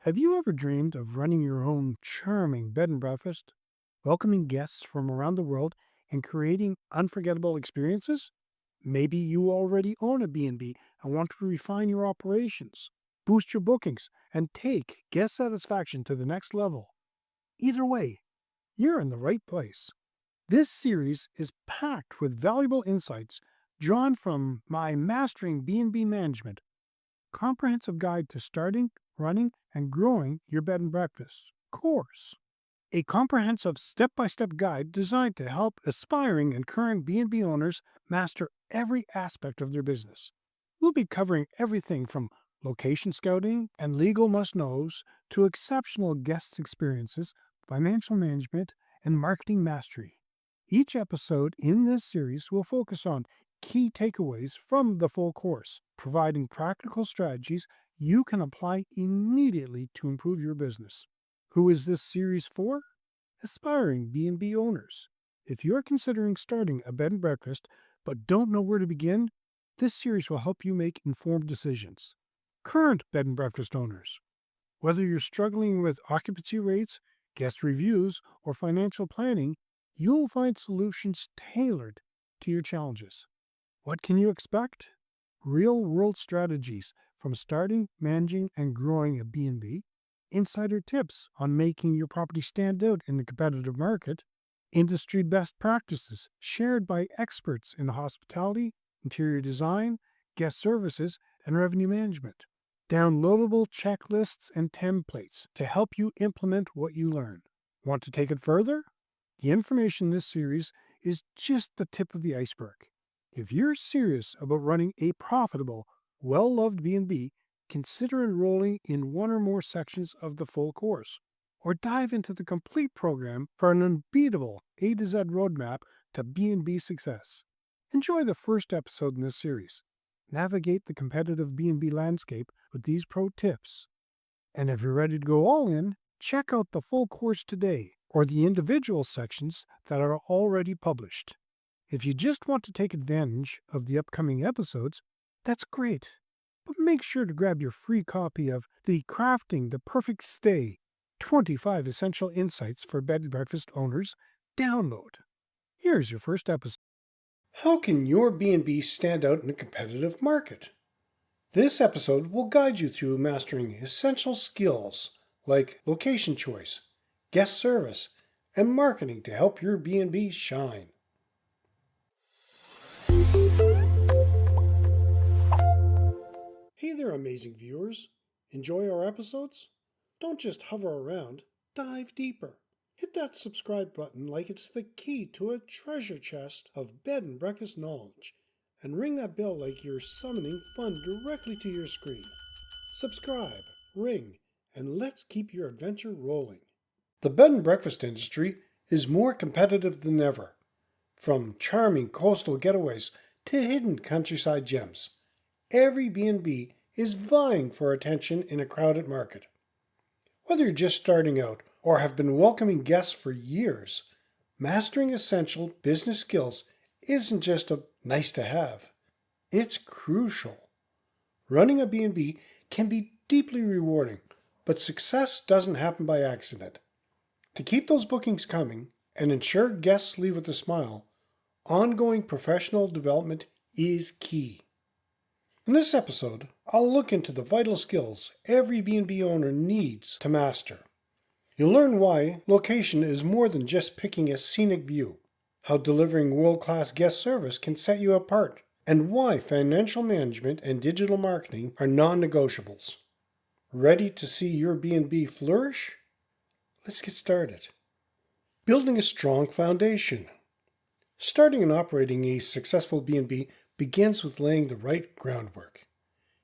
Have you ever dreamed of running your own charming bed and breakfast, welcoming guests from around the world, and creating unforgettable experiences? Maybe you already own a B&B and want to refine your operations, boost your bookings, and take guest satisfaction to the next level. Either way, you're in the right place. This series is packed with valuable insights drawn from my Mastering B&B Management comprehensive guide to starting, running, and growing your bed and breakfast course. A comprehensive step-by-step guide designed to help aspiring and current B&B owners master every aspect of their business. We'll be covering everything from location scouting and legal must-knows to exceptional guest experiences, financial management, and marketing mastery. Each episode in this series will focus on key takeaways from the full course, providing practical strategies you can apply immediately to improve your business. Who is this series for? Aspiring B&B owners. If you're considering starting a bed and breakfast but don't know where to begin, this series will help you make informed decisions. Current bed and breakfast owners. Whether you're struggling with occupancy rates, guest reviews, or financial planning, you'll find solutions tailored to your challenges. What can you expect? Real-world strategies from starting, managing, and growing a B&B, insider tips on making your property stand out in the competitive market, industry best practices shared by experts in hospitality, interior design, guest services, and revenue management, downloadable checklists and templates to help you implement what you learn. Want to take it further? The information in this series is just the tip of the iceberg. If you're serious about running a profitable, well-loved B&B, consider enrolling in one or more sections of the full course, or dive into the complete program for an unbeatable A to Z roadmap to B&B success. Enjoy the first episode in this series. Navigate the competitive B&B landscape with these pro tips. And if you're ready to go all in, check out the full course today, or the individual sections that are already published. If you just want to take advantage of the upcoming episodes, that's great. But make sure to grab your free copy of the Crafting the Perfect Stay 25 Essential Insights for Bed and Breakfast Owners download. Here's your first episode. How can your B&B stand out in a competitive market? This episode will guide you through mastering essential skills like location choice, guest service, and marketing to help your B&B shine. Hey there, amazing viewers. Enjoy our episodes? Don't just hover around, dive deeper. Hit that subscribe button like it's the key to a treasure chest of bed and breakfast knowledge, and ring that bell like you're summoning fun directly to your screen. Subscribe, ring, and let's keep your adventure rolling. The bed and breakfast industry is more competitive than ever. From charming coastal getaways to hidden countryside gems, every B&B is vying for attention in a crowded market. Whether you're just starting out or have been welcoming guests for years, mastering essential business skills isn't just a nice to have. It's crucial. Running a B&B can be deeply rewarding, but success doesn't happen by accident. To keep those bookings coming and ensure guests leave with a smile, ongoing professional development is key. In this episode, I'll look into the vital skills every B&B owner needs to master. You'll learn why location is more than just picking a scenic view, how delivering world-class guest service can set you apart, and why financial management and digital marketing are non-negotiables. Ready to see your B&B flourish? Let's get started. Building a strong foundation. Starting and operating a successful B&B begins with laying the right groundwork.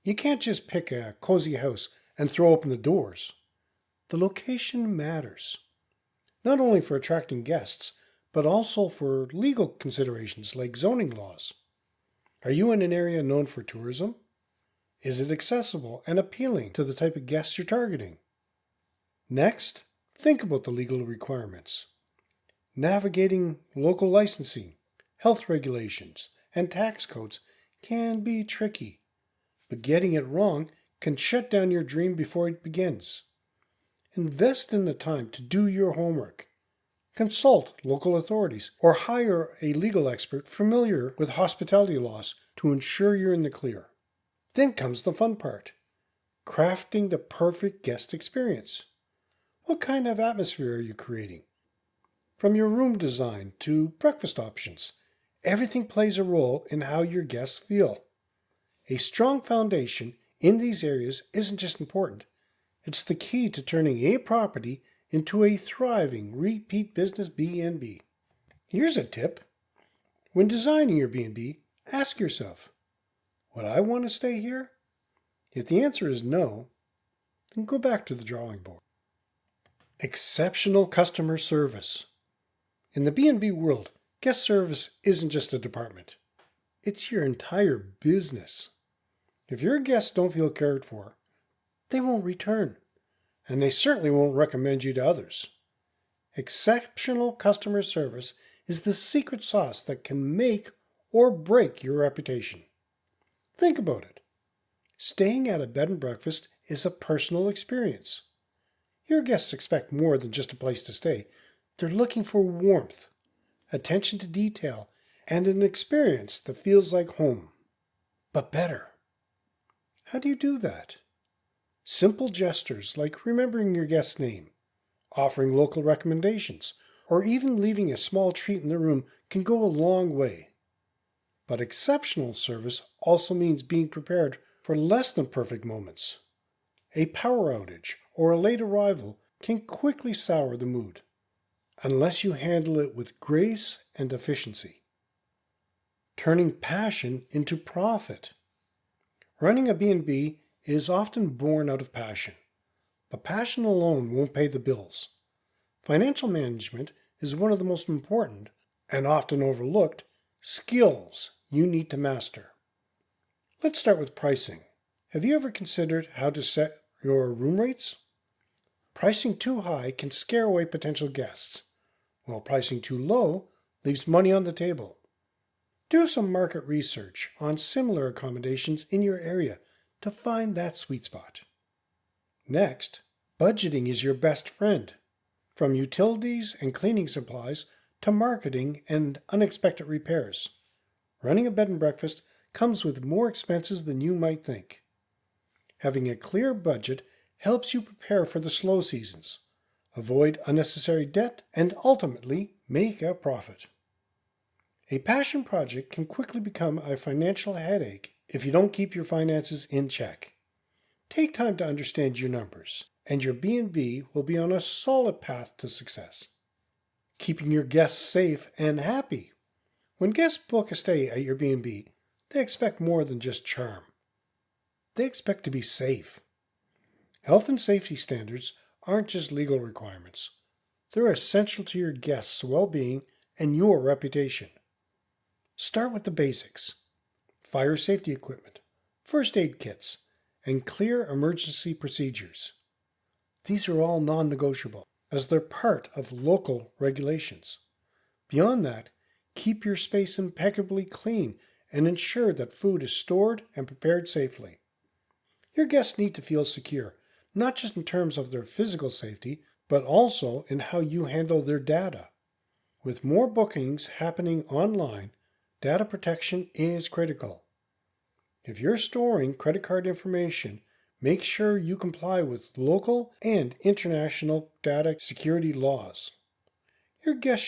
You can't just pick a cozy house and throw open the doors. The location matters, not only for attracting guests, but also for legal considerations like zoning laws. Are you in an area known for tourism? Is it accessible and appealing to the type of guests you're targeting? Next, think about the legal requirements. Navigating local licensing, health regulations, and tax codes can be tricky, but getting it wrong can shut down your dream before it begins. Invest in the time to do your homework. Consult local authorities or hire a legal expert familiar with hospitality laws to ensure you're in the clear. Then comes the fun part, crafting the perfect guest experience. What kind of atmosphere are you creating? From your room design to breakfast options, everything plays a role in how your guests feel. A strong foundation in these areas isn't just important, it's the key to turning a property into a thriving repeat business B&B. Here's a tip. When designing your B&B, ask yourself, would I want to stay here? If the answer is no, then go back to the drawing board. Exceptional customer service. In the B&B world, guest service isn't just a department. It's your entire business. If your guests don't feel cared for, they won't return, and they certainly won't recommend you to others. Exceptional customer service is the secret sauce that can make or break your reputation. Think about it. Staying at a bed and breakfast is a personal experience. Your guests expect more than just a place to stay. They're looking for warmth, attention to detail, and an experience that feels like home. But better. How do you do that? Simple gestures like remembering your guest's name, offering local recommendations, or even leaving a small treat in the room can go a long way. But exceptional service also means being prepared for less than perfect moments. A power outage or a late arrival can quickly sour the mood, unless you handle it with grace and efficiency. Turning passion into profit. Running a B&B is often born out of passion, but passion alone won't pay the bills. Financial management is one of the most important and often overlooked skills you need to master. Let's start with pricing. Have you ever considered how to set your room rates? Pricing too high can scare away potential guests, while pricing too low leaves money on the table. Do some market research on similar accommodations in your area to find that sweet spot. Next, budgeting is your best friend. From utilities and cleaning supplies to marketing and unexpected repairs. Running a bed and breakfast comes with more expenses than you might think. Having a clear budget helps you prepare for the slow seasons, avoid unnecessary debt, and ultimately make a profit. A passion project can quickly become a financial headache if you don't keep your finances in check. Take time to understand your numbers, and your B&B will be on a solid path to success. Keeping your guests safe and happy. When guests book a stay at your B&B, they expect more than just charm. They expect to be safe. Health and safety standards aren't just legal requirements. They're essential to your guests' well-being and your reputation. Start with the basics. Fire safety equipment, first aid kits, and clear emergency procedures. These are all non-negotiable, as they're part of local regulations. Beyond that, keep your space impeccably clean and ensure that food is stored and prepared safely. Your guests need to feel secure, not just in terms of their physical safety, but also in how you handle their data. With more bookings happening online, data protection is critical. If you're storing credit card information, make sure you comply with local and international data security laws. Your guests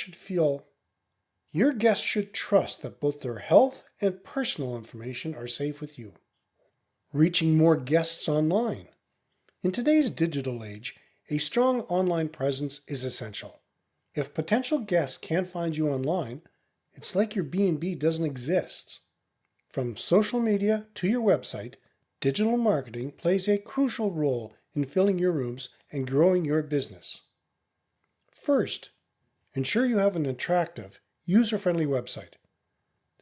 should trust that both their health and personal information are safe with you. Reaching more guests online. In today's digital age, a strong online presence is essential. If potential guests can't find you online, it's like your B&B doesn't exist. From social media to your website, digital marketing plays a crucial role in filling your rooms and growing your business. First, ensure you have an attractive, user-friendly website.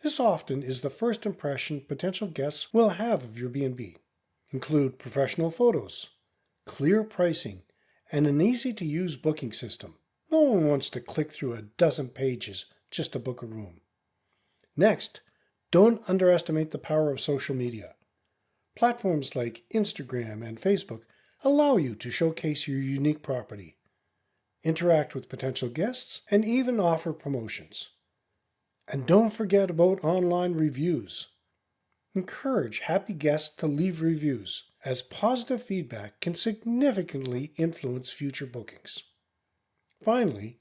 This often is the first impression potential guests will have of your B&B. Include professional photos, clear pricing, and an easy-to-use booking system. No one wants to click through a dozen pages just to book a room. Next, don't underestimate the power of social media. Platforms like Instagram and Facebook allow you to showcase your unique property, interact with potential guests, and even offer promotions. And don't forget about online reviews. Encourage happy guests to leave reviews, as positive feedback can significantly influence future bookings. Finally,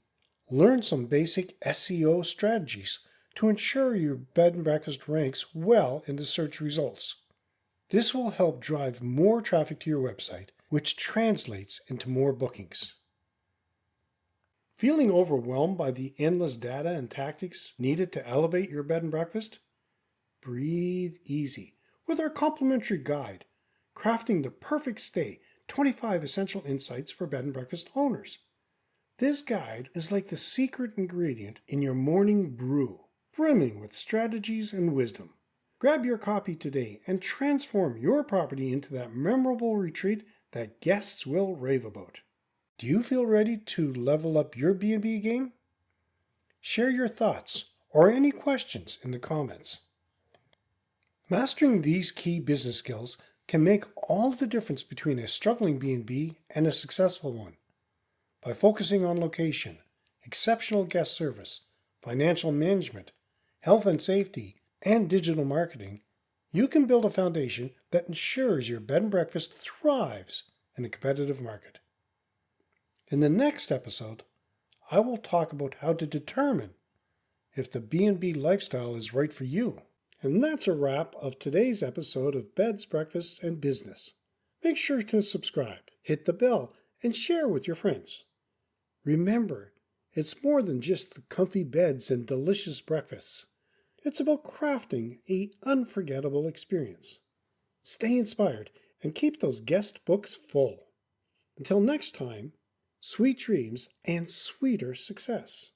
learn some basic SEO strategies to ensure your bed and breakfast ranks well in the search results. This will help drive more traffic to your website, which translates into more bookings. Feeling overwhelmed by the endless data and tactics needed to elevate your bed and breakfast? Breathe easy with our complimentary guide, Crafting the Perfect Stay, 25 Essential Insights for Bed and Breakfast Owners. This guide is like the secret ingredient in your morning brew, brimming with strategies and wisdom. Grab your copy today and transform your property into that memorable retreat that guests will rave about. Do you feel ready to level up your B&B game? Share your thoughts or any questions in the comments. Mastering these key business skills can make all the difference between a struggling B&B and a successful one. By focusing on location, exceptional guest service, financial management, health and safety, and digital marketing, you can build a foundation that ensures your bed and breakfast thrives in a competitive market. In the next episode, I will talk about how to determine if the B&B lifestyle is right for you. And that's a wrap of today's episode of Beds, Breakfasts, and Business. Make sure to subscribe, hit the bell, and share with your friends. Remember, it's more than just the comfy beds and delicious breakfasts. It's about crafting an unforgettable experience. Stay inspired and keep those guest books full. Until next time, sweet dreams and sweeter success.